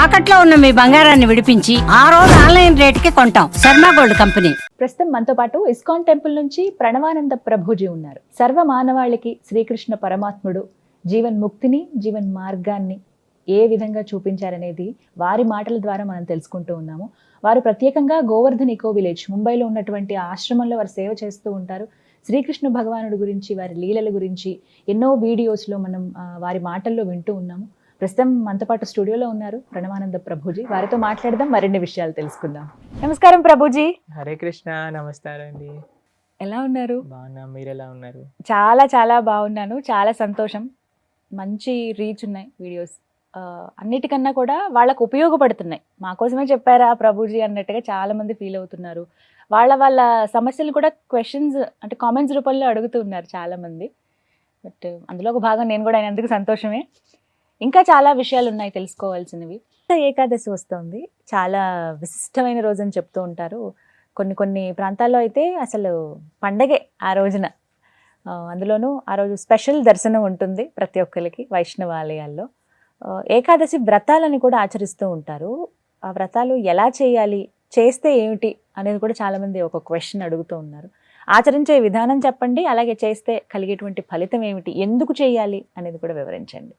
తాకట్లో ఉన్న మీ బంగారాన్ని విడిపించి ఆ రోజు ఆన్లైన్ రేటుకి కొంటాం. Sharma gold company. ప్రస్తుతం మనతో పాటు ఇస్కాన్ టెంపుల్ నుంచి ప్రణవానంద ప్రభుజీ ఉన్నారు. సర్వ మానవాళికి శ్రీకృష్ణ పరమాత్ముడు జీవన్ ముక్తిని, జీవన్ మార్గాన్ని ఏ విధంగా చూపించారనేది వారి మాటల ద్వారా మనం తెలుసుకుంటూ ఉన్నాము. వారు ప్రత్యేకంగా గోవర్ధన్ ఇకో విలేజ్ ముంబైలో ఉన్నటువంటి ఆశ్రమంలో వారు సేవ చేస్తూ ఉంటారు. శ్రీకృష్ణ భగవానుడి గురించి, వారి లీలల గురించి ఎన్నో వీడియోస్లో మనం వారి మాటల్లో వింటూ ఉన్నాము. ప్రస్తుతం మనతో పాటు స్టూడియోలో ఉన్నారు ప్రణవానంద ప్రభుజీ. వారితో మాట్లాడదాం, మరిన్ని విషయాలు తెలుసుకుందాం. నమస్కారం ప్రభుజీ. హరే కృష్ణ. నమస్కారం అండి. ఎలా ఉన్నారు? బాగున్నా, మీరు ఎలా ఉన్నారు? చాలా చాలా బాగున్నాను. చాలా సంతోషం. మంచి రీచ్ ఉన్నాయి వీడియోస్. అన్నిటికన్నా కూడా వాళ్ళకు ఉపయోగపడుతున్నాయి. మాకోసమే చెప్పారా ప్రభుజీ అన్నట్టుగా చాలా మంది ఫీల్ అవుతున్నారు. వాళ్ళ సమస్యలు కూడా క్వశ్చన్స్ అంటే కామెంట్స్ రూపంలో అడుగుతూ ఉన్నారు చాలా మంది. బట్ అందులో ఒక భాగం నేను కూడా అయినందుకు సంతోషమే. ఇంకా చాలా విషయాలు ఉన్నాయి తెలుసుకోవాల్సినవి. ఏకాదశి వస్తుంది, చాలా విశిష్టమైన రోజు అని చెప్తూ ఉంటారు. కొన్ని ప్రాంతాల్లో అయితే అసలు పండగే ఆ రోజున. అందులోనూ ఆ రోజు స్పెషల్ దర్శనం ఉంటుంది ప్రతి ఒక్కరికి వైష్ణవ ఆలయాల్లో. ఏకాదశి వ్రతాలని కూడా ఆచరిస్తూ ఉంటారు. ఆ వ్రతాలు ఎలా చేయాలి, చేస్తే ఏమిటి అనేది కూడా చాలామంది ఒక క్వశ్చన్ అడుగుతూ ఉన్నారు. ఆచరించే విధానం చెప్పండి, అలాగే చేస్తే కలిగేటువంటి ఫలితం ఏమిటి, ఎందుకు చేయాలి అనేది కూడా వివరించండి.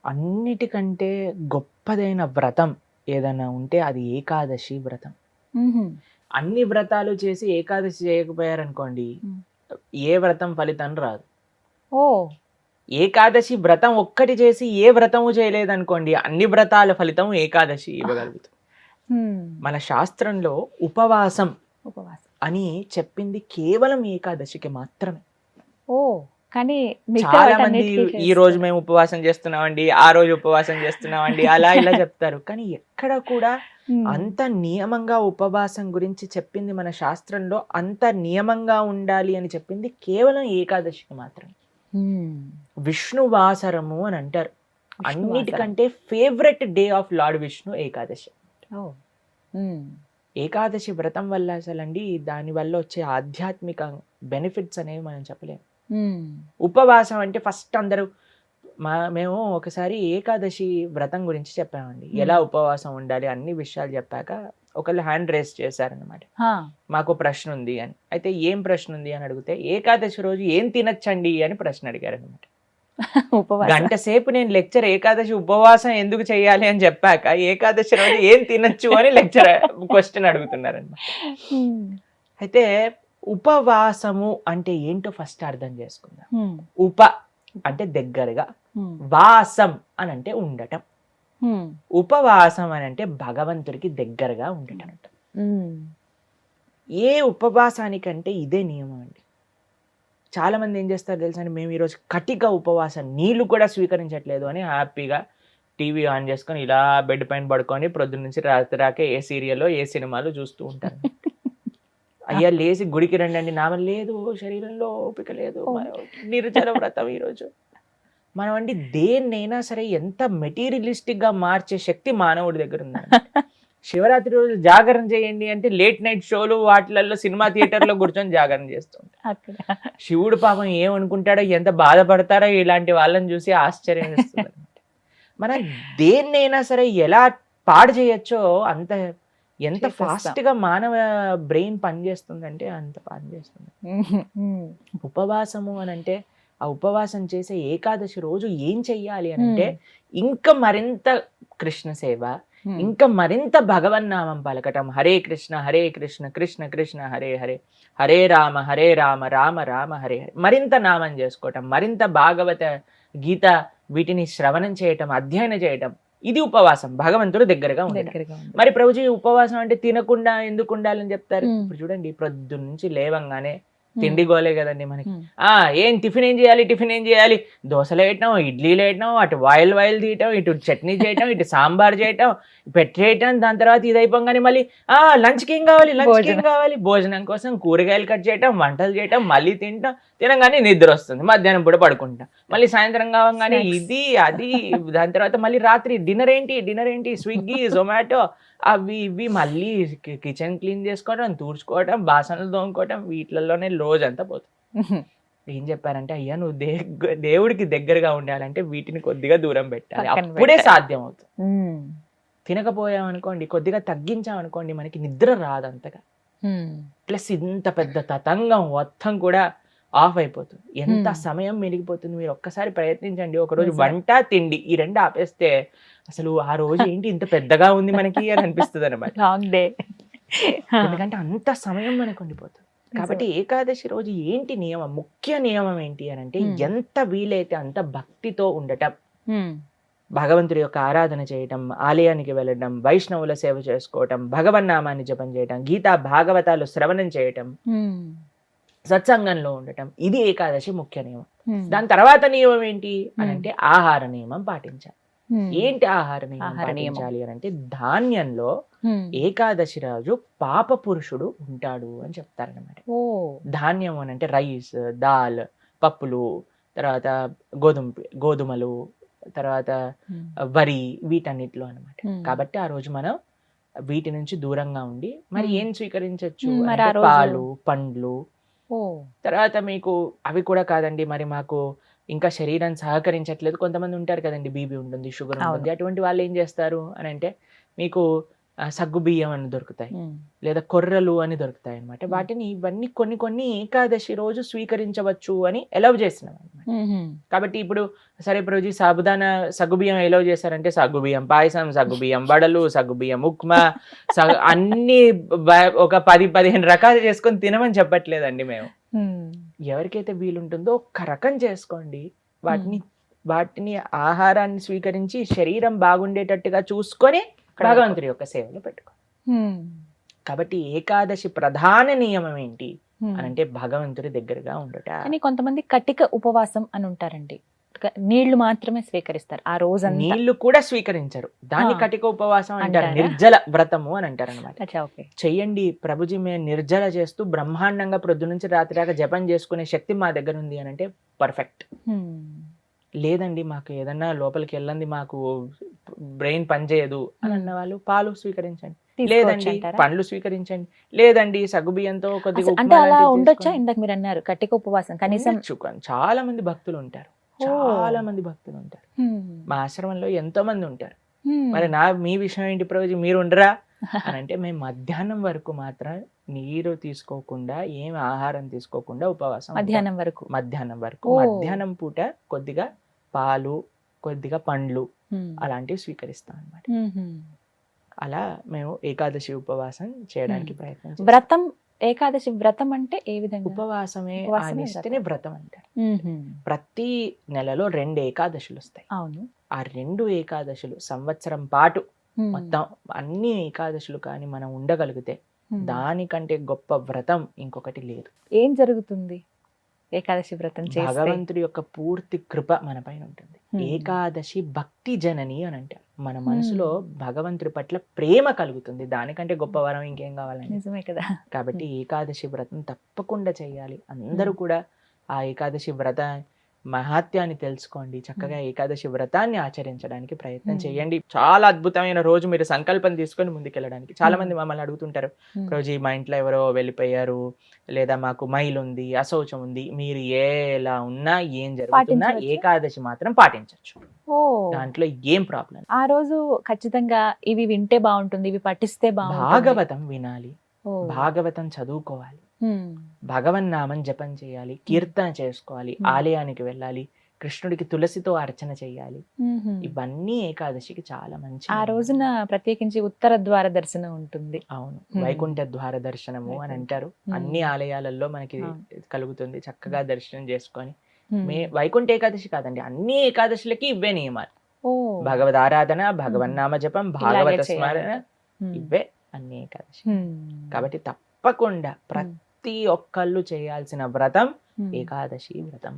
అన్నిటికంటే గొప్పదైన వ్రతం ఏదైనా ఉంటే అది ఏకాదశి వ్రతం. అన్ని వ్రతాలు చేసి ఏకాదశి చేయకపోయారనుకోండి, ఏ వ్రతం ఫలితం రాదు. ఓ, ఏకాదశి వ్రతం ఒక్కటి చేసి ఏ వ్రతము చేయలేదనుకోండి, అన్ని వ్రతాల ఫలితం ఏకాదశి ఇవ్వగలుగుతాం. మన శాస్త్రంలో ఉపవాసం అని చెప్పింది కేవలం ఏకాదశికి మాత్రమే. ఓ, కానీ చాలా మంది ఈ రోజు మేము ఉపవాసం చేస్తున్నామండి, ఆ రోజు ఉపవాసం చేస్తున్నామండి, అలా ఇలా చెప్తారు. కానీ ఎక్కడ కూడా అంత నియమంగా ఉపవాసం గురించి చెప్పింది మన శాస్త్రంలో, అంత నియమంగా ఉండాలి అని చెప్పింది కేవలం ఏకాదశికి మాత్రమే. విష్ణువాసరము అని అంటారు. అన్నిటికంటే favourite day of lord Vishnu Ekadashi. Ekadashi వ్రతం వల్ల అసలండి దాని వల్ల వచ్చే ఆధ్యాత్మిక బెనిఫిట్స్ అనేవి మనం చెప్పలేము. ఉపవాసం అంటే ఫస్ట్ అందరూ మేము ఒకసారి ఏకాదశి వ్రతం గురించి చెప్పామండి, ఎలా ఉపవాసం ఉండాలి అన్ని విషయాలు చెప్పాక ఒకళ్ళు హ్యాండ్ రేస్ చేశారనమాట. మాకు ప్రశ్న ఉంది అని. అయితే ఏం ప్రశ్న ఉంది అని అడిగితే, ఏకాదశి రోజు ఏం తినచ్చండి అని ప్రశ్న అడిగారు అనమాట. గంట సేపు నేను లెక్చర్ ఏకాదశి ఉపవాసం ఎందుకు చేయాలి అని చెప్పాక ఏకాదశి రోజు ఏం తినచ్చు అని లెక్చర్ క్వశ్చన్ అడుగుతున్నారనమాట. అయితే ఉపవాసము అంటే ఏంటో ఫస్ట్ అర్థం చేసుకుందాం. ఉప అంటే దగ్గరగా, వాసం అని అంటే ఉండటం. ఉపవాసం అని అంటే భగవంతుడికి దగ్గరగా ఉండటం. ఏ ఉపవాసానికంటే ఇదే నియమం అండి. చాలా మంది ఏం చేస్తారు తెలుసా అండి, మేము ఈరోజు కటిక ఉపవాసం, నీళ్లు కూడా స్వీకరించట్లేదు అని హ్యాపీగా టీవీ ఆన్ చేసుకొని ఇలా బెడ్ పైన పడుకొని ప్రొద్దున నుంచి రాత్రి రాకే ఏ సీరియల్లో ఏ సినిమాలు చూస్తూ ఉంటారు. అయ్యా లేచి గుడికి రండి అండి, నామం లేదు, శరీరంలో ఓపిక లేదు, నిర్జల వ్రతం ఈరోజు. మనం అండి దేన్నైనా సరే ఎంత మెటీరియలిస్టిక్ గా మార్చే శక్తి మానవుడి దగ్గర ఉందండి. శివరాత్రి రోజు జాగరణ చేయండి అంటే లేట్ నైట్ షోలు వాటిలలో సినిమా థియేటర్లో కూర్చొని జాగరణ చేస్తుంటారు. శివుడు పాపం ఏమనుకుంటాడో, ఎంత బాధపడతారో ఇలాంటి వాళ్ళని చూసి ఆశ్చర్యం వేస్తుంది. మనం దేన్నైనా సరే ఎలా పాడు చేయొచ్చో అంత, ఎంత ఫాస్ట్ గా మానవ బ్రెయిన్ పనిచేస్తుందంటే అంత పనిచేస్తుంది. ఉపవాసము అని అంటే, ఆ ఉపవాసం చేసే ఏకాదశి రోజు ఏం చెయ్యాలి అని అంటే, ఇంకా మరింత కృష్ణ సేవ, ఇంకా మరింత భగవన్నామం పలకటం. హరే కృష్ణ కృష్ణ కృష్ణ హరే హరే, హరే రామ రామ రామ హరే హరే. మరింత నామం చేసుకోవటం, మరింత భాగవత గీత వీటిని శ్రవణం చేయటం, అధ్యయనం చేయటం. ఇది ఉపవాసం, భగవంతుడు దగ్గరగా ఉండటం. మరి ప్రభుజీ ఉపవాసం అంటే తినకుండా ఎందుకు ఉండాలని చెప్తారు? ఇప్పుడు చూడండి, ప్రొద్దు నుంచి లేవంగానే తిండి గోలే కదండి మనకి. ఏం టిఫిన్ ఏం చేయాలి, దోశలు వేయటం, ఇడ్లీలు వేయటం, అటు వాయిల్ తీయటం, ఇటు చట్నీ చేయటం, ఇటు సాంబార్ చేయటం, పెట్టేయటం. దాని తర్వాత ఇది అయిపోగానే మళ్ళీ లంచ్కి ఏం కావాలి, భోజనం కోసం కూరగాయలు కట్ చేయటం, వంటలు చేయటం, మళ్ళీ తినగానే నిద్ర వస్తుంది, మధ్యాహ్నం పూట పడుకుంటాం, మళ్ళీ సాయంత్రం కావగానే ఇది అది. దాని తర్వాత మళ్ళీ రాత్రి డిన్నర్ ఏంటి, స్విగ్గీ జొమాటో అవి ఇవి, మళ్ళీ కిచెన్ క్లీన్ చేసుకోవడం, తూడ్చుకోవడం, బాసనలు తోముకోవడం, వీటిలలోనే రోజంతా పోతుంది. ఏం చెప్పారంటే, అయ్యా నువ్వు దేవుడికి దగ్గరగా ఉండాలంటే వీటిని కొద్దిగా దూరం పెట్టాలి, అప్పుడే సాధ్యం అవుతుంది. తినకపోయామనుకోండి, కొద్దిగా తగ్గించామనుకోండి, మనకి నిద్ర రాదు అంతగా. ప్లస్ ఇంత పెద్ద తతంగం మొత్తం కూడా ఆఫ్ అయిపోతుంది. ఎంత సమయం మిగిలిపోతుంది. మీరు ఒక్కసారి ప్రయత్నించండి. ఒకరోజు వంట తిండి ఈ రెండు ఆపేస్తే అసలు ఆ రోజు ఏంటి ఇంత పెద్దగా ఉంది మనకి అని అనిపిస్తుంది అనమాట. Long day. ఎందుకంటే అంత సమయం మనకు ఉండిపోతుంది. కాబట్టి ఏకాదశి రోజు ఏంటి నియమం, ముఖ్య నియమం ఏంటి అని అంటే ఎంత వీలైతే అంత భక్తితో ఉండటం, భగవంతుడి యొక్క ఆరాధన చేయటం, ఆలయానికి వెళ్ళడం, వైష్ణవుల సేవ చేసుకోవటం, భగవన్నామాన్ని జపం చేయటం, గీతా భాగవతాలు శ్రవణం చేయటం, సత్సంగంలో ఉండటం, ఇది ఏకాదశి ముఖ్య నియమం. దాని తర్వాత నియమం ఏంటి అని అంటే ఆహార నియమం పాటించాలి. ఏంటి ఆహార నియమం పాటించాలి అని అంటే ధాన్యంలో ఏకాదశి రోజు పాప పురుషుడు ఉంటాడు అని చెప్తారనమాట. ధాన్యం అని అంటే రైస్, దాల్, పప్పులు, తర్వాత గోధుమలు, తర్వాత వరి, వీటన్నిటిలో అనమాట. కాబట్టి ఆ రోజు మనం వీటి నుంచి దూరంగా ఉండి మరి ఏం స్వీకరించవచ్చు, పాలు, పండ్లు. తర్వాత మీకు అవి కూడా కాదండి, మరి మాకు ఇంకా శరీరం సహకరించట్లేదు, కొంతమంది ఉంటారు కదండి, బీపీ ఉంటుంది, షుగర్ ఉంటుంది, అటువంటి వాళ్ళు ఏం చేస్తారు అని అంటే మీకు సగ్గు బియ్యం అని దొరుకుతాయి, లేదా కొర్రలు అని దొరుకుతాయి అనమాట. వాటిని ఇవన్నీ కొన్ని ఏకాదశి రోజు స్వీకరించవచ్చు అని ఎలవ్ చేసినాం అనమాట. కాబట్టి ఇప్పుడు సరే రోజు సాబుదానా సగ్గుబియ్యం ఎలవ్ చేశారంటే సగ్గుబియ్యం పాయసం, సగ్గుబియ్యం వడలు, సగ్గుబియ్యం ఉప్మా, అన్ని ఒక 10-15 రకాలు చేసుకొని తినమని చెప్పట్లేదండి మేము. ఎవరికైతే వీలుంటుందో ఒక్క రకం చేసుకోండి. వాటిని ఆహారాన్ని స్వీకరించి శరీరం బాగుండేటట్టుగా చూసుకొని భగవంతుడి యొక్క సేవలో పెట్టుకో. కాబట్టి ఏకాదశి ప్రధాన నియమం ఏంటి అని అంటే భగవంతుడి దగ్గరగా ఉండట. కానీ కొంతమంది కటిక ఉపవాసం అని ఉంటారండి, నీళ్లు మాత్రమే స్వీకరిస్తారు ఆ రోజు. నీళ్లు కూడా స్వీకరించరు, దాన్ని కటిక ఉపవాసం అంటారు, నిర్జల వ్రతము అని అంటారు అనమాట. చెయ్యండి ప్రభుజీ, మేము నిర్జల చేస్తూ బ్రహ్మాండంగా ప్రొద్దు నుంచి రాత్రి దాకా జపం చేసుకునే శక్తి మా దగ్గర ఉంది అని అంటే పర్ఫెక్ట్. లేదండి మాకు ఏదన్నా లోపలికి వెళ్ళండి, మాకు బ్రెయిన్ పనిచేయదు అని అన్న వాళ్ళు పాలు స్వీకరించండి, లేదండి పండ్లు స్వీకరించండి, లేదండి సగ్గుబియ్యంతో కొద్దిగా అలా ఉండొచ్చా? ఇందాక మీరు అన్నారు కటిక ఉపవాసం కనీసం. చాలా మంది భక్తులు ఉంటారు, మా ఆశ్రమంలో ఎంతో మంది ఉంటారు. మరి మీ విషయం ఏంటి ప్రభుజీ, మీరు ఉండరా అని అంటే మేము మధ్యాహ్నం వరకు మాత్రం నీరు తీసుకోకుండా, ఏం ఆహారం తీసుకోకుండా ఉపవాసం. మధ్యాహ్నం పూట కొద్దిగా పాలు, కొద్దిగా పండ్లు అలాంటివి స్వీకరిస్తాం అన్నమాట. అలా మేము ఏకాదశి ఉపవాసం చేయడానికి ప్రయత్నం చేస్తాం. వ్రతం, ఏకాదశి వ్రతం అంటే ఏ విధంగా? ఉపవాసమే ఆనిస్తేనే వ్రతం అంటారు. ప్రతి నెలలో 2 ఏకాదశులు వస్తాయి. అవును. ఆ 2 ఏకాదశులు సంవత్సరం పాటు మొత్తం అన్ని ఏకాదశులు కానీ మనం ఉండగలిగితే దానికంటే గొప్ప వ్రతం ఇంకొకటి లేదు. ఏం జరుగుతుంది ఏకాదశి వ్రతం చేస్తే? భగవంతుడి యొక్క పూర్తి కృప మన పైన ఉంటుంది. ఏకాదశి భక్తి జనని అని అంటారు. మన మనసులో భగవంతుడి పట్ల ప్రేమ కలుగుతుంది, దానికంటే గొప్ప వరం ఇంకేం కావాలండి? నిజమే కదా. కాబట్టి ఏకాదశి వ్రతం తప్పకుండా చేయాలి. అందరూ కూడా ఆ ఏకాదశి వ్రత మహాత్యాన్ని తెలుసుకోండి, చక్కగా ఏకాదశి వ్రతాన్ని ఆచరించడానికి ప్రయత్నం చేయండి. చాలా అద్భుతమైన రోజు, మీరు సంకల్పం తీసుకొని ముందుకెళ్ళడానికి. చాలా మంది మమ్మల్ని అడుగుతుంటారు, రోజు మా ఇంట్లో ఎవరో వెళ్ళిపోయారు, లేదా మాకు మైల్ ఉంది, అశౌచం ఉంది, మీరు ఎలా ఉన్నా ఏం జరుగుతున్నా ఏకాదశి మాత్రం పాటించవచ్చు, దాంట్లో ఏం ప్రాబ్లం. ఆ రోజు ఖచ్చితంగా ఇవి వింటే బాగుంటుంది, ఇవి పఠిస్తే బాగుంటుంది. భాగవతం వినాలి, భాగవతం చదువుకోవాలి, భగవన్నామం జపం చేయాలి, కీర్తన చేసుకోవాలి, ఆలయానికి వెళ్ళాలి, కృష్ణుడికి తులసితో అర్చన చేయాలి. ఇవన్నీ ఏకాదశికి చాలా మంచి. ఆ రోజున ప్రత్యేకించి ఉత్తర ద్వార దర్శనం ఉంటుంది. అవును, వైకుంఠ ద్వార దర్శనము అని అంటారు. అన్ని ఆలయాలలో మనకి కలుగుతుంది. చక్కగా దర్శనం చేసుకొని వైకుంఠ ఏకాదశి కాదండి, అన్ని ఏకాదశులకి ఇవే నియమాలు. భగవద్ ఆరాధన, భగవన్నామ జపం, భాగవత స్మరణ, ఇవే అన్ని ఏకాదశి. కాబట్టి తప్పకుండా ప్రతి ఒక్కళ్ళు చేయాల్సిన వ్రతం ఏకాదశి వ్రతం.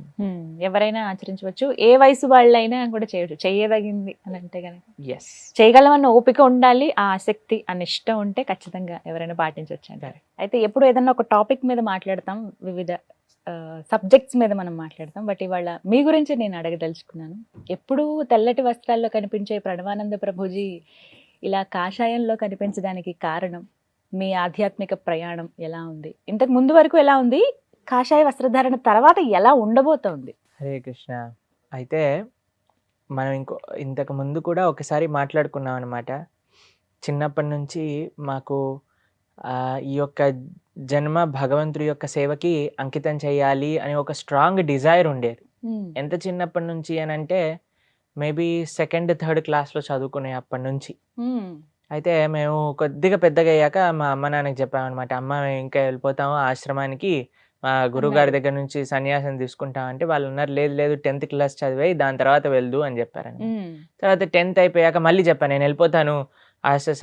ఎవరైనా ఆచరించవచ్చు, ఏ వయసు వాళ్ళైనా కూడా చేయవచ్చు, చేయదగింది అని అంటే కనుక. ఎస్, చేయగలమన్న ఓపిక ఉండాలి, ఆ ఆసక్తి, ఆ నిష్ట ఉంటే ఖచ్చితంగా ఎవరైనా పాటించవచ్చు అంటారు. అయితే ఎప్పుడు ఏదన్నా ఒక టాపిక్ మీద మాట్లాడతాం, వివిధ సబ్జెక్ట్స్ మీద మనం మాట్లాడతాం. బట్ ఇవాళ మీ గురించి నేను అడగదలుచుకున్నాను. ఎప్పుడూ తెల్లటి వస్త్రాల్లో కనిపించే ప్రణవానంద ప్రభుజీ ఇలా కాషాయంలో కనిపించడానికి కారణం, మీ ఆధ్యాత్మిక ప్రయాణం ఎలా ఉంది, ఇంతకు ముందు వరకు ఎలా ఉంది, కాషాయ వస్త్రధారణ తర్వాత ఎలా ఉండబోతోంది? హరే కృష్ణ. అయితే మనం ఇంతకు ముందు కూడా ఒకసారి మాట్లాడుకున్నాం అనమాట. చిన్నప్పటి నుంచి మాకు ఈ యొక్క జన్మ భగవంతుడి యొక్క సేవకి అంకితం చేయాలి అని ఒక స్ట్రాంగ్ డిజైర్ ఉండేది. ఎంత చిన్నప్పటి నుంచి అని అంటే మేబీ 2nd, 3rd క్లాస్లో చదువుకునే అప్పటి నుంచి. అయితే మేము కొద్దిగా పెద్దగా అయ్యాక మా అమ్మ నాన్నకి చెప్పామన్నమాట, అమ్మ మేము ఇంకా వెళ్ళిపోతాము ఆశ్రమానికి, మా గురువుగారి దగ్గర నుంచి సన్యాసం తీసుకుంటాం అంటే వాళ్ళు అన్నారు, లేదు లేదు 10th క్లాస్ చదివాయి దాని తర్వాత వెళ్దు అని చెప్పారని. తర్వాత 10th అయిపోయాక మళ్ళీ చెప్పాను, నేను వెళ్ళిపోతాను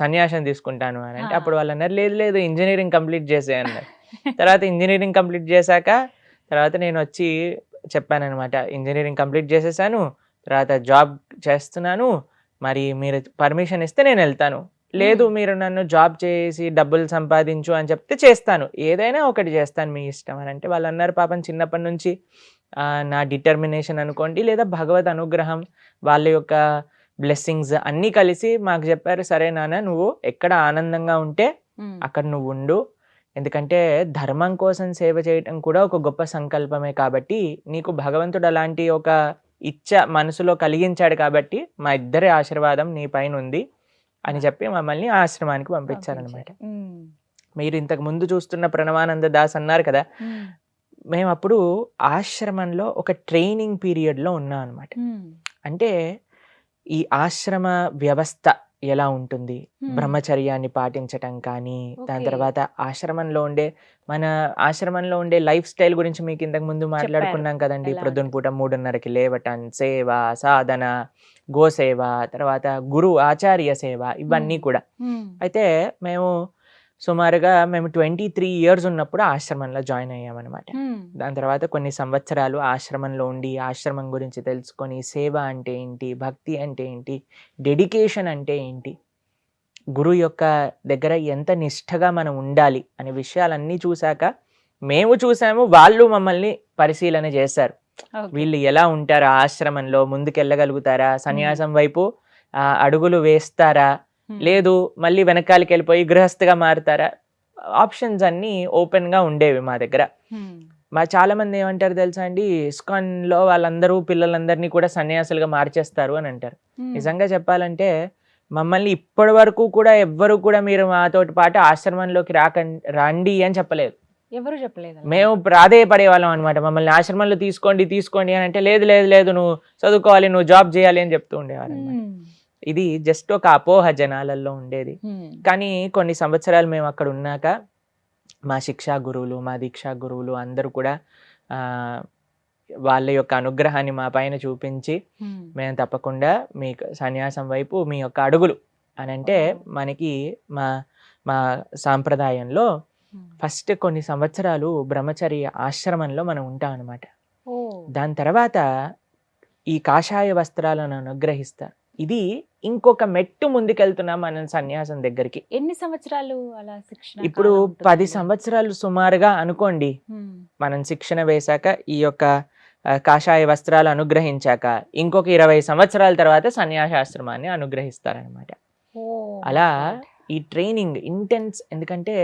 సన్యాసం తీసుకుంటాను అని అంటే అప్పుడు వాళ్ళు అన్నారు, లేదు లేదు ఇంజనీరింగ్ కంప్లీట్ చేసే అన్నారు. తర్వాత ఇంజనీరింగ్ కంప్లీట్ చేశాక తర్వాత నేను వచ్చి చెప్పాను అనమాట, ఇంజనీరింగ్ కంప్లీట్ చేసేసాను, తర్వాత జాబ్ చేస్తున్నాను, మరి మీరు పర్మిషన్ ఇస్తే నేను వెళ్తాను, లేదు మీరు నన్ను జాబ్ చేసి డబ్బులు సంపాదించు అని చెప్తే చేస్తాను, ఏదైనా ఒకటి చేస్తాను మీ ఇష్టం అని అంటే వాళ్ళు అన్నారు, పాపం చిన్నప్పటి నుంచి నా డిటర్మినేషన్ అనుకోండి లేదా భగవద్ అనుగ్రహం వాళ్ళ యొక్క బ్లెస్సింగ్స్ అన్నీ కలిసి మాకు చెప్పారు, సరే నాన్న నువ్వు ఎక్కడ ఆనందంగా ఉంటే అక్కడ నువ్వు ఉండు, ఎందుకంటే ధర్మం కోసం సేవ చేయటం కూడా ఒక గొప్ప సంకల్పమే కాబట్టి నీకు భగవంతుడు అలాంటి ఒక ఇచ్చ మనసులో కలిగించాడు కాబట్టి మా ఇద్దరి ఆశీర్వాదం నీ పైన ఉంది అని చెప్పి మమ్మల్ని ఆశ్రమానికి పంపించారనమాట. మీరు ఇంతకు ముందు చూస్తున్న ప్రణవానంద దాస్ అన్నారు కదా, మేము అప్పుడు ఆశ్రమంలో ఒక ట్రైనింగ్ పీరియడ్లో ఉన్నాం అనమాట. అంటే ఈ ఆశ్రమ వ్యవస్థ ఎలా ఉంటుంది, బ్రహ్మచర్యాన్ని పాటించటం కానీ, దాని తర్వాత మన ఆశ్రమంలో ఉండే లైఫ్ స్టైల్ గురించి మీకు ఇంతకు ముందు మాట్లాడుకున్నాం కదండి. ప్రొద్దున పూట 3:30కి లేవటం, సేవ, సాధన, గోసేవ, తర్వాత గురు ఆచార్య సేవ, ఇవన్నీ కూడా. అయితే మేము సుమారుగా 23 years ఉన్నప్పుడు ఆశ్రమంలో జాయిన్ అయ్యామన్నమాట. దాని తర్వాత కొన్ని సంవత్సరాలు ఆశ్రమంలో ఉండి ఆశ్రమం గురించి తెలుసుకొని సేవ అంటే ఏంటి, భక్తి అంటే ఏంటి, డెడికేషన్ అంటే ఏంటి, గురువు యొక్క దగ్గర ఎంత నిష్ఠగా మనం ఉండాలి అనే విషయాలన్నీ చూశాక మేము చూసాము, వాళ్ళు మమ్మల్ని పరిశీలన చేశారు. వీళ్ళు ఎలా ఉంటారా ఆశ్రమంలో, ముందుకెళ్ళగలుగుతారా, సన్యాసం వైపు అడుగులు వేస్తారా, లేదు మళ్ళీ వెనకాలకి వెళ్ళిపోయి గృహస్థగా మారుతారా, ఆప్షన్స్ అన్నీ ఓపెన్గా ఉండేవి మా దగ్గర. మా చాలా మంది ఏమంటారు తెలుసా అండి, ఇస్కాన్లో వాళ్ళందరూ పిల్లలందరినీ కూడా సన్యాసులుగా మార్చేస్తారు అని అంటారు. నిజంగా చెప్పాలంటే మమ్మల్ని ఇప్పటి వరకు కూడా ఎవ్వరు కూడా మీరు మాతోటి పాటు ఆశ్రమంలోకి రండి అని చెప్పలేదు. ఎవరు చెప్పలేదు. మేము ప్రాధేయపడేవాళ్ళం అనమాట, మమ్మల్ని ఆశ్రమంలో తీసుకోండి అని అంటే లేదు లేదు లేదు నువ్వు చదువుకోవాలి, నువ్వు జాబ్ చేయాలి అని చెప్తూ ఉండేవారు అనమాట. ఇది జస్ట్ ఒక అపోహ జనాలలో ఉండేది. కానీ కొన్ని సంవత్సరాలు మేము అక్కడ ఉన్నాక మా శిక్షా గురువులు, మా దీక్షా గురువులు అందరూ కూడా వాళ్ళ యొక్క అనుగ్రహాన్ని మా పైన చూపించి మేము తప్పకుండా మీ సన్యాసం వైపు మీ యొక్క అడుగులు అని అంటే, మనకి మా సాంప్రదాయంలో ఫస్ట్ కొన్ని సంవత్సరాలు బ్రహ్మచర్య ఆశ్రమంలో మనం ఉంటాం అనమాట. దాని తర్వాత ఈ కాషాయ వస్త్రాలను అనుగ్రహిస్తారు. ఇది ఇంకొక మెట్టు ముందుకెళ్తున్నాం మనం సన్యాసం దగ్గరికి. ఎన్ని సంవత్సరాలు అలా శిక్షణ? ఇప్పుడు 10 సంవత్సరాలు సుమారుగా అనుకోండి. మనం శిక్షణ వేశాక ఈ యొక్క కాషాయ వస్త్రాలు అనుగ్రహించాక ఇంకొక 20 సంవత్సరాల తర్వాత సన్యాసాశ్రమాన్ని అనుగ్రహిస్తారనమాట. అలా ఈ ట్రైనింగ్ ఇంటెన్స్, ఎందుకంటే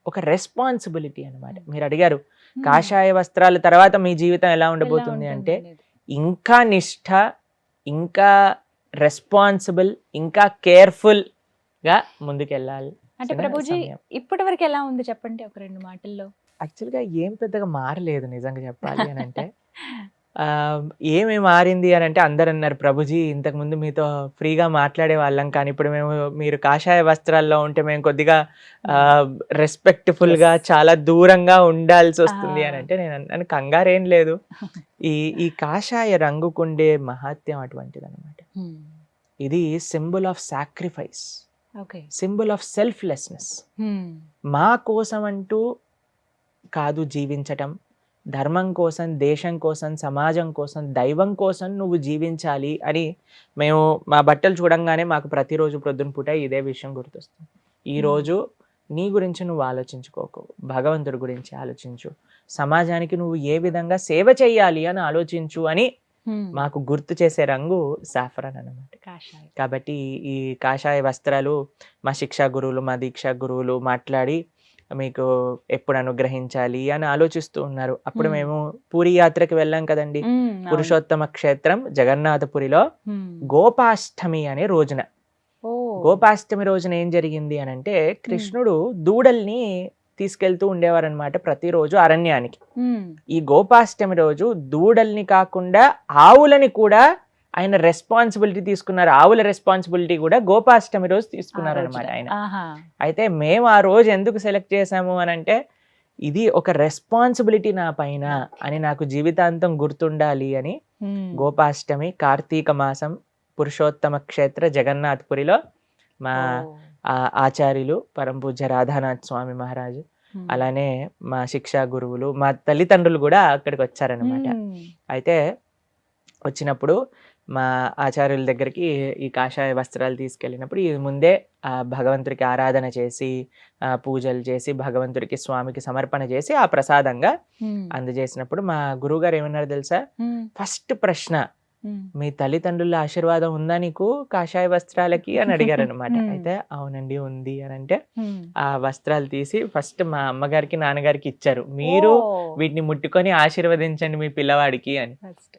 ఒక రెస్పాన్సిబిలిటీ అనమాట. మీరు అడిగారు కాషాయ వస్త్రాల తర్వాత మీ జీవితం ఎలా ఉండబోతుంది అంటే, ఇంకా నిష్ఠ, ఇంకా రెస్పాన్సిబుల్, ఇంకా కేర్ఫుల్ గా ముందుకెళ్ళాలి. అంటే ప్రభుజీ ఇప్పటి వరకు ఎలా ఉంది చెప్పండి ఒక 2 మాటల్లో. యాక్చువల్గా ఏం పెద్దగా మారలేదు నిజంగా చెప్పాలి అని అంటే. ఏమి మారింది అని అంటే అందరు అన్నారు, ప్రభుజీ ఇంతకుముందు మీతో ఫ్రీగా మాట్లాడే వాళ్ళం, కానీ ఇప్పుడు మీరు కాషాయ వస్త్రాల్లో ఉంటే మేము కొద్దిగా రెస్పెక్ట్ఫుల్గా చాలా దూరంగా ఉండాల్సి వస్తుంది అని అంటే నేను అన్నాను, కంగారేం లేదు, ఈ కాషాయ రంగుకుండే మహాత్యం అటువంటిది అనమాట. ఇది symbol of sacrifice, symbol of selflessness. మా కోసం అంటూ కాదు జీవించటం, ధర్మం కోసం, దేశం కోసం, సమాజం కోసం, దైవం కోసం నువ్వు జీవించాలి అని మేము మా బట్టలు చూడంగానే మాకు ప్రతిరోజు ప్రొద్దున పూట ఇదే విషయం గుర్తొస్తుంది. ఈరోజు నీ గురించి నువ్వు ఆలోచించుకోకు, భగవంతుడి గురించి ఆలోచించు, సమాజానికి నువ్వు ఏ విధంగా సేవ చేయాలి అని ఆలోచించు అని మాకు గుర్తు చేసే రంగు సాఫ్రాన్ అన్నమాట. కాబట్టి ఈ కాషాయ వస్త్రాలు మా శిక్షా గురువులు, మా దీక్షా గురువులు మాట్లాడి మీకు ఎప్పుడు అనుగ్రహించాలి అని ఆలోచిస్తూ ఉన్నారు. అప్పుడు మేము పూరి యాత్రకి వెళ్ళాం కదండి, పురుషోత్తమ క్షేత్రం జగన్నాథపురిలో గోపాష్టమి అనే రోజున గోపాష్టమి రోజున ఏం జరిగింది అని అంటే కృష్ణుడు దూడల్ని తీసుకెళ్తూ ఉండేవారనమాట ప్రతిరోజు అరణ్యానికి. ఈ గోపాష్టమి రోజు దూడల్ని కాకుండా ఆవులని కూడా ఆయన రెస్పాన్సిబిలిటీ తీసుకున్నారు. ఆవుల రెస్పాన్సిబిలిటీ కూడా గోపాష్టమి రోజు తీసుకున్నారు అనమాట ఆయన. అయితే మేము ఆ రోజు ఎందుకు సెలెక్ట్ చేసాము అని అంటే ఇది ఒక రెస్పాన్సిబిలిటీ నా పైన అని నాకు జీవితాంతం గుర్తుండాలి అని గోపాష్టమి కార్తీక మాసం పురుషోత్తమ క్షేత్ర జగన్నాథ్పురిలో మా ఆచార్యులు పరమ పూజ్య రాధానాథ్ స్వామి మహారాజు, అలానే మా శిక్షా గురువులు, మా తల్లిదండ్రులు కూడా అక్కడికి వచ్చారనమాట. అయితే వచ్చినప్పుడు మా ఆచార్యుల దగ్గరికి ఈ కాషాయ వస్త్రాలు తీసుకెళ్ళినప్పుడు ఈ ముందే భగవంతుడికి ఆరాధన చేసి పూజలు చేసి భగవంతుడికి స్వామికి సమర్పణ చేసి ఆ ప్రసాదంగా అందజేసినప్పుడు మా గురువు గారు ఏమన్నారు తెలుసా, ఫస్ట్ ప్రశ్న మీ తల్లిదండ్రుల ఆశీర్వాదం ఉందా నీకు కాషాయ వస్త్రాలకి అని అడిగారు అనమాట. అయితే అవునండి ఉంది అని అంటే ఆ వస్త్రాలు తీసి ఫస్ట్ మా అమ్మగారికి నాన్నగారికి ఇచ్చారు, మీరు వీటిని ముట్టుకొని ఆశీర్వదించండి మీ పిల్లవాడికి అని.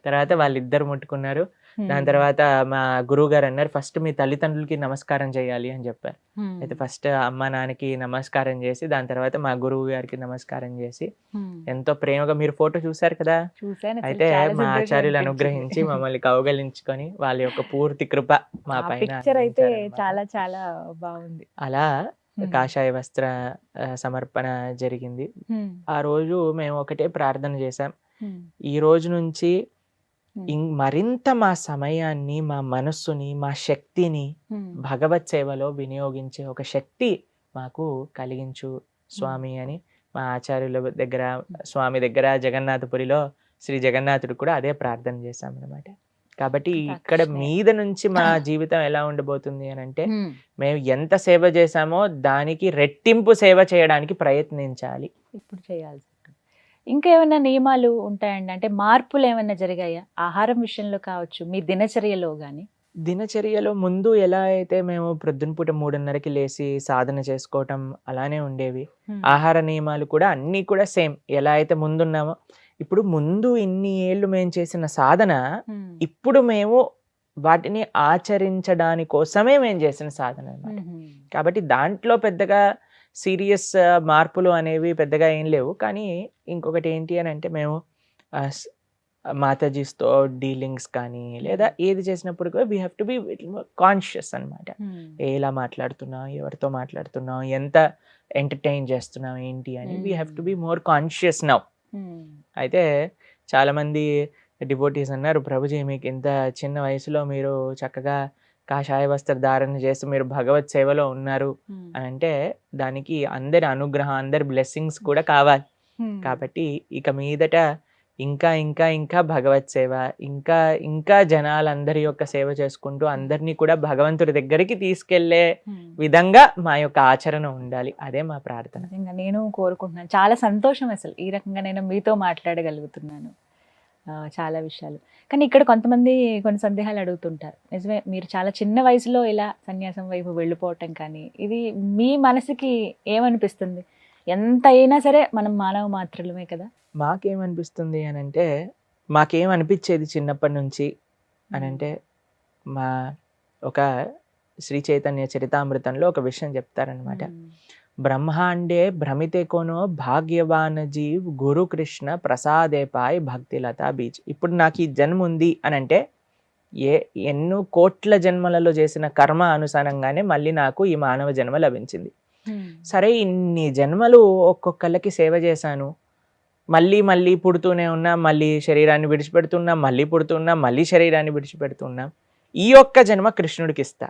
తర్వాత వాళ్ళిద్దరు ముట్టుకున్నారు. దాని తర్వాత మా గురువు గారు అన్నారు ఫస్ట్ మీ తల్లిదండ్రులకి నమస్కారం చేయాలి అని చెప్పారు. అయితే ఫస్ట్ అమ్మ నాన్నకి నమస్కారం చేసి దాని తర్వాత మా గురువు గారికి నమస్కారం చేసి ఎంతో ప్రేమగా, మీరు ఫోటో చూసారు కదా, అయితే మా ఆచార్యులు అనుగ్రహించి మమ్మల్ని కౌగలించుకొని వాళ్ళ యొక్క పూర్తి కృప మా పైన అయితే చాలా చాలా బాగుంది. అలా కాషాయ వస్త్ర సమర్పణ జరిగింది. ఆ రోజు మేము ఒకటే ప్రార్థన చేశాం, ఈ రోజు నుంచి మరింత మా సమయాన్ని, మా మనస్సుని, మా శక్తిని భగవత్ సేవలో వినియోగించే ఒక శక్తి మాకు కలిగించు స్వామి అని మా ఆచార్యుల దగ్గర, స్వామి దగ్గర జగన్నాథపురిలో శ్రీ జగన్నాథుడు కూడా అదే ప్రార్థన చేశాం అన్నమాట. కాబట్టి ఇక్కడ మీద నుంచి మా జీవితం ఎలా ఉండబోతుంది అని అంటే మేము ఎంత సేవ చేశామో దానికి రెట్టింపు సేవ చేయడానికి ప్రయత్నించాలి. ఇప్పుడు చేయాల్సి ఇంకా ఏమైనా నియమాలు ఉంటాయండి, అంటే మార్పులు ఏమైనా జరిగాయా ఆహారం విషయంలో కావచ్చు, మీ దినచర్యలో గానీ? దినచర్యలో ముందు ఎలా అయితే మేము ప్రొద్దునపూట 3:30కి లేసి సాధన చేసుకోవటం అలానే ఉండేవి. ఆహార నియమాలు కూడా అన్నీ కూడా సేమ్ ఎలా అయితే ముందున్నామో. ఇప్పుడు ముందు ఇన్ని ఏళ్ళు మేము చేసిన సాధన ఇప్పుడు మేము వాటిని ఆచరించడాని కోసమే మేము చేసిన సాధన అన్నమాట. కాబట్టి దాంట్లో పెద్దగా సీరియస్ మార్పులు అనేవి పెద్దగా ఏం లేవు. కానీ ఇంకొకటి ఏంటి అని అంటే మేము మాతాజీస్తో డీలింగ్స్ కానీ లేదా ఏది చేసినప్పుడు కూడా we have to be conscious అనమాట. ఎలా మాట్లాడుతున్నాం, ఎవరితో మాట్లాడుతున్నాం, ఎంత ఎంటర్టైన్ చేస్తున్నాం ఏంటి అని we have to be more conscious now. అయితే చాలామంది డివోటీస్ అన్నారు, ప్రభుజీ మీకు ఇంత చిన్న వయసులో మీరు చక్కగా కాషాయ వస్త్ర ధారణ చేసి మీరు భగవత్ సేవలో ఉన్నారు అని అంటే దానికి అందరి అనుగ్రహం, అందరి బ్లెస్సింగ్స్ కూడా కావాలి. కాబట్టి ఇక మీదట ఇంకా ఇంకా ఇంకా భగవత్ సేవ, ఇంకా ఇంకా జనాలందరి యొక్క సేవ చేసుకుంటూ అందరినీ కూడా భగవంతుడి దగ్గరికి తీసుకెళ్లే విధంగా మా యొక్క ఆచరణ ఉండాలి. అదే మా ప్రార్థన. నేను కోరుకుంటున్నాను. చాలా సంతోషం అసలు ఈ రకంగా నేను మీతో మాట్లాడగలుగుతున్నాను చాలా విషయాలు. కానీ ఇక్కడ కొంతమంది కొన్ని సందేహాలు అడుగుతుంటారు. నిజమే, మీరు చాలా చిన్న వయసులో ఇలా సన్యాసం వైపు వెళ్ళిపోవటం కానీ ఇది మీ మనసుకి ఏమనిపిస్తుంది? ఎంత అయినా సరే మనం మానవ మాత్రమే కదా. మాకేమనిపిస్తుంది అని అంటే, మాకేమనిపించేది చిన్నప్పటి నుంచి అని అంటే, మా ఒక శ్రీ చైతన్య చరితామృతంలో ఒక విషయం చెప్తారనమాట. బ్రహ్మాండే భ్రమితే కోనో భాగ్యవాన్ జీవ్ గురు కృష్ణ ప్రసాదేపాయ్ భక్తిలతా బీచ్. ఇప్పుడు నాకు ఈ జన్మ ఉంది అని అంటే ఎన్నో కోట్ల జన్మలలో చేసిన కర్మ అనుసారంగానే మళ్ళీ నాకు ఈ మానవ జన్మ లభించింది. సరే, ఇన్ని జన్మలు ఒక్కొక్కళ్ళకి సేవ చేశాను, మళ్ళీ మళ్ళీ పుడుతూనే ఉన్నా, మళ్ళీ శరీరాన్ని విడిచిపెడుతున్నా, మళ్ళీ పుడుతున్నా, మళ్ళీ శరీరాన్ని విడిచిపెడుతున్నా. ఈ ఒక్క జన్మ కృష్ణుడికి ఇస్తా,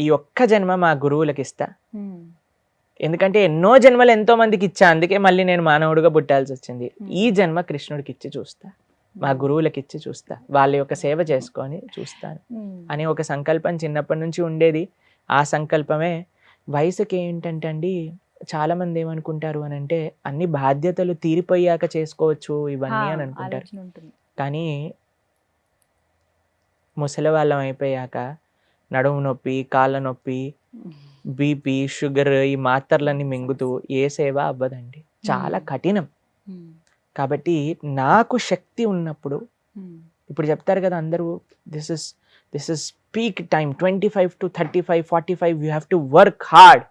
ఈ ఒక్క జన్మ మా గురువులకి ఇస్తా. ఎందుకంటే ఎన్నో జన్మలు ఎంతో మందికి ఇచ్చా, అందుకే మళ్ళీ నేను మానవుడిగా పుట్టాల్సి వచ్చింది. ఈ జన్మ కృష్ణుడికి ఇచ్చి చూస్తా, మా గురువులకి ఇచ్చి చూస్తా, వాళ్ళ యొక్క సేవ చేసుకొని చూస్తాను అని ఒక సంకల్పం చిన్నప్పటి నుంచి ఉండేది. ఆ సంకల్పమే వయసుకి ఏంటంటే అండి, చాలా మంది ఏమనుకుంటారు అని అంటే అన్ని బాధ్యతలు తీరిపోయాక చేసుకోవచ్చు ఇవన్నీ అని అనుకుంటారు. కానీ ముసలి వాళ్ళం అయిపోయాక నడుము నొప్పి, కాళ్ళ నొప్పి, బీపీ, షుగర్, ఈ మాత్రలన్నీ మింగుతూ ఏ సేవ అవ్వదండి, చాలా కఠినం. కాబట్టి నాకు శక్తి ఉన్నప్పుడు, ఇప్పుడు చెప్తారు కదా అందరూ, this is this is peak time 25 to 35, 45 you have to work hard,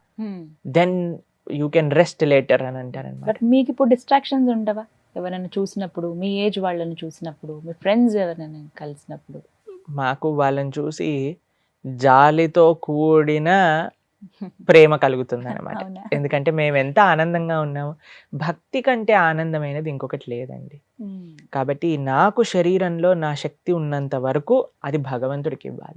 then you can rest later అని అంటారనమాట. బట్ మీకు ఇప్పుడు డిస్ట్రాక్షన్స్ ఉండవా? ఎవరైనా చూసినప్పుడు, మీ ఏజ్ వాళ్ళని చూసినప్పుడు, మీ ఫ్రెండ్స్ ఎవరైనా కలిసినప్పుడు? మాకు వాళ్ళని చూసి జాలితో కూడిన ప్రేమ కలుగుతుంది అనమాట. అవునా? ఎందుకంటే మేము ఎంత ఆనందంగా ఉన్నాము, భక్తి కంటే ఆనందమైనది ఇంకొకటి లేదండి. కాబట్టి నాకు శరీరంలో నా శక్తి ఉన్నంత వరకు అది భగవంతుడికి ఇవ్వాలి.